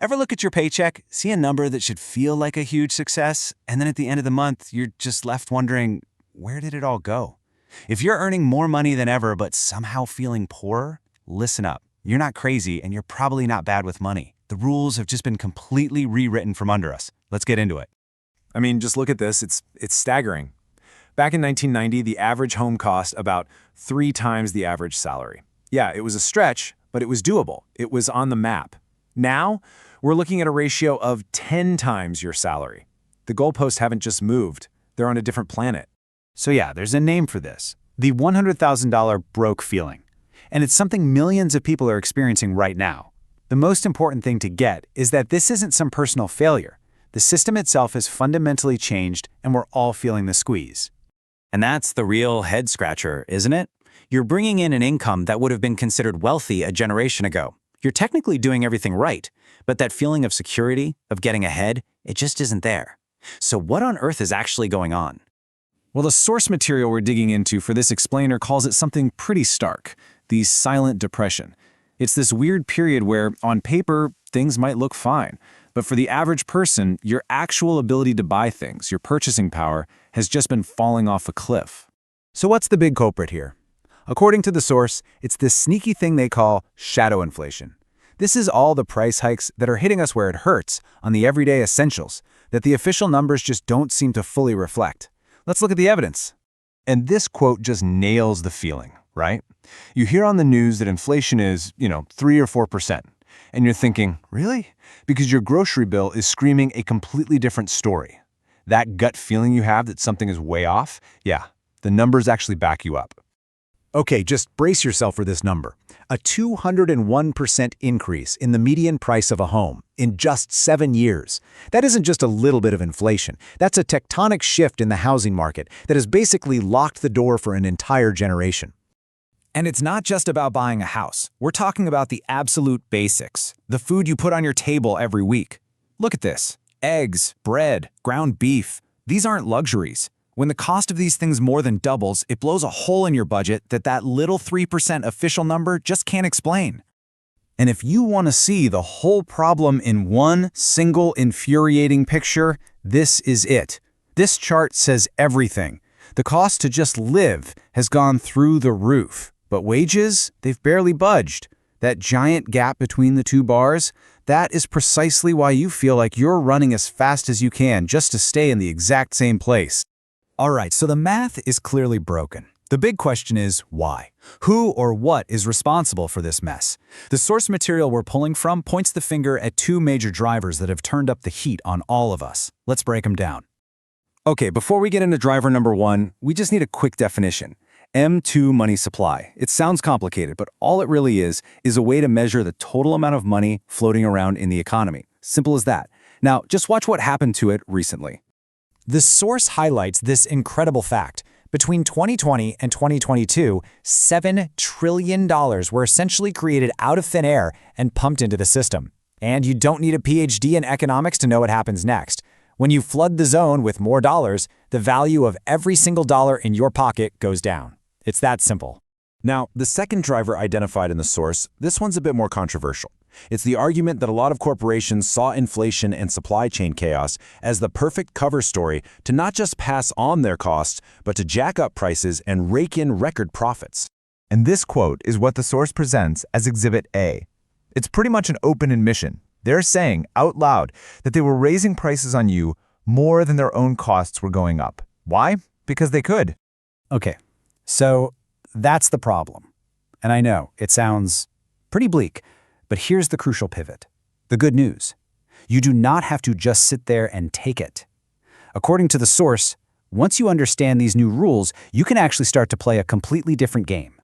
Ever look at your paycheck, see a number that should feel like a huge success, and then at the end of the month, you're just left wondering, where did it all go? If you're earning more money than ever but somehow feeling poorer, listen up. You're not crazy and you're probably not bad with money. The rules have just been completely rewritten from under us. Let's get into it. I mean, just look at this. It's staggering. Back in 1990, the average home cost about 3 times the average salary. Yeah, it was a stretch, but it was doable. It was on the map. Now, we're looking at a ratio of 10 times your salary. The goalposts haven't just moved. They're on a different planet. So yeah, there's a name for this. The $100,000 broke feeling. And it's something millions of people are experiencing right now. The most important thing to get is that this isn't some personal failure. The system itself has fundamentally changed and we're all feeling the squeeze. And that's the real head-scratcher, isn't it? You're bringing in an income that would have been considered wealthy a generation ago. You're technically doing everything right, but that feeling of security, of getting ahead, it just isn't there. So what on earth is actually going on? Well, the source material we're digging into for this explainer calls it something pretty stark, the silent depression. It's this weird period where, on paper, things might look fine, but for the average person, your actual ability to buy things, your purchasing power, has just been falling off a cliff. So what's the big culprit here? According to the source, it's this sneaky thing they call shadow inflation. This is all the price hikes that are hitting us where it hurts on the everyday essentials that the official numbers just don't seem to fully reflect. Let's look at the evidence. And this quote just nails the feeling, right? You hear on the news that inflation is, 3 or 4%. And you're thinking, really? Because your grocery bill is screaming a completely different story. That gut feeling you have that something is way off, yeah, the numbers actually back you up. Okay, just brace yourself for this number. A 201% increase in the median price of a home in just 7 years. That isn't just a little bit of inflation. That's a tectonic shift in the housing market that has basically locked the door for an entire generation. And it's not just about buying a house. We're talking about the absolute basics, the food you put on your table every week. Look at this. Eggs, bread, ground beef. These aren't luxuries. When the cost of these things more than doubles, it blows a hole in your budget that little 3% official number just can't explain. And if you want to see the whole problem in one single infuriating picture, this is it. This chart says everything. The cost to just live has gone through the roof. But wages, they've barely budged. That giant gap between the two bars, that is precisely why you feel like you're running as fast as you can just to stay in the exact same place. All right, so the math is clearly broken. The big question is why? Who or what is responsible for this mess? The source material we're pulling from points the finger at 2 major drivers that have turned up the heat on all of us. Let's break them down. Okay, before we get into driver number 1, we just need a quick definition. M2 money supply. It sounds complicated, but all it really is a way to measure the total amount of money floating around in the economy. Simple as that. Now, just watch what happened to it recently. The source highlights this incredible fact. Between 2020 and 2022, $7 trillion were essentially created out of thin air and pumped into the system. And you don't need a PhD in economics to know what happens next. When you flood the zone with more dollars, the value of every single dollar in your pocket goes down. It's that simple. Now, the second driver identified in the source, this one's a bit more controversial. It's the argument that a lot of corporations saw inflation and supply chain chaos as the perfect cover story to not just pass on their costs, but to jack up prices and rake in record profits. And this quote is what the source presents as Exhibit A. It's pretty much an open admission. They're saying out loud that they were raising prices on you more than their own costs were going up. Why? Because they could. Okay, so that's the problem. And I know it sounds pretty bleak, but here's the crucial pivot. The good news. You do not have to just sit there and take it. According to the source, once you understand these new rules, you can actually start to play a completely different game.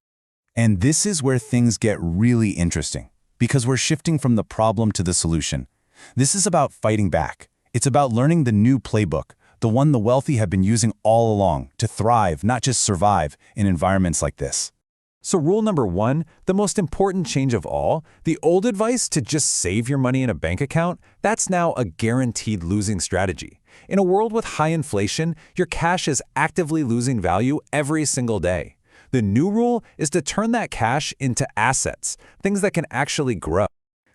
And this is where things get really interesting, because we're shifting from the problem to the solution. This is about fighting back. It's about learning the new playbook, the one the wealthy have been using all along to thrive, not just survive, in environments like this. So rule number 1, the most important change of all, the old advice to just save your money in a bank account, that's now a guaranteed losing strategy. In a world with high inflation, your cash is actively losing value every single day. The new rule is to turn that cash into assets, things that can actually grow.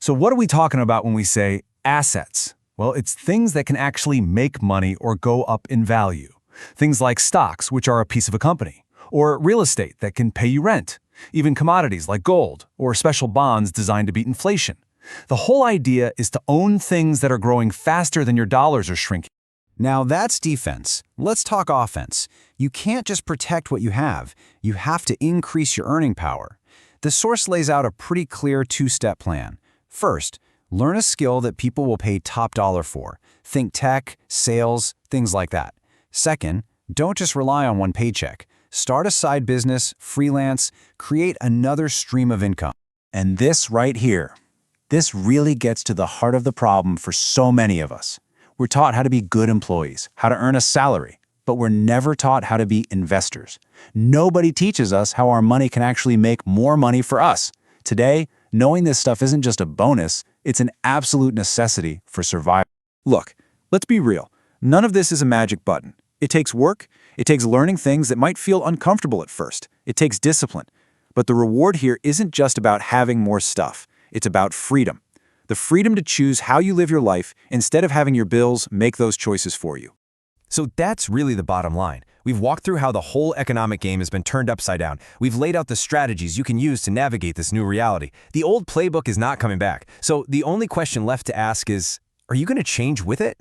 So what are we talking about when we say Assets. Well, it's things that can actually make money or go up in value. Things like stocks, which are a piece of a company, or real estate that can pay you rent, even commodities like gold or special bonds designed to beat inflation. The whole idea is to own things that are growing faster than your dollars are shrinking. Now that's defense. Let's talk offense. You can't just protect what you have to increase your earning power. The source lays out a pretty clear two-step plan. First, learn a skill that people will pay top dollar for. Think tech, sales, things like that. Second, don't just rely on one paycheck. Start a side business, freelance, create another stream of income. And this right here, this really gets to the heart of the problem for so many of us. We're taught how to be good employees, how to earn a salary, but we're never taught how to be investors. Nobody teaches us how our money can actually make more money for us. Today, knowing this stuff isn't just a bonus, it's an absolute necessity for survival. Look, let's be real. None of this is a magic button. It takes work. It takes learning things that might feel uncomfortable at first. It takes discipline. But the reward here isn't just about having more stuff. It's about freedom. The freedom to choose how you live your life instead of having your bills make those choices for you. So that's really the bottom line. We've walked through how the whole economic game has been turned upside down. We've laid out the strategies you can use to navigate this new reality. The old playbook is not coming back. So the only question left to ask is, are you going to change with it?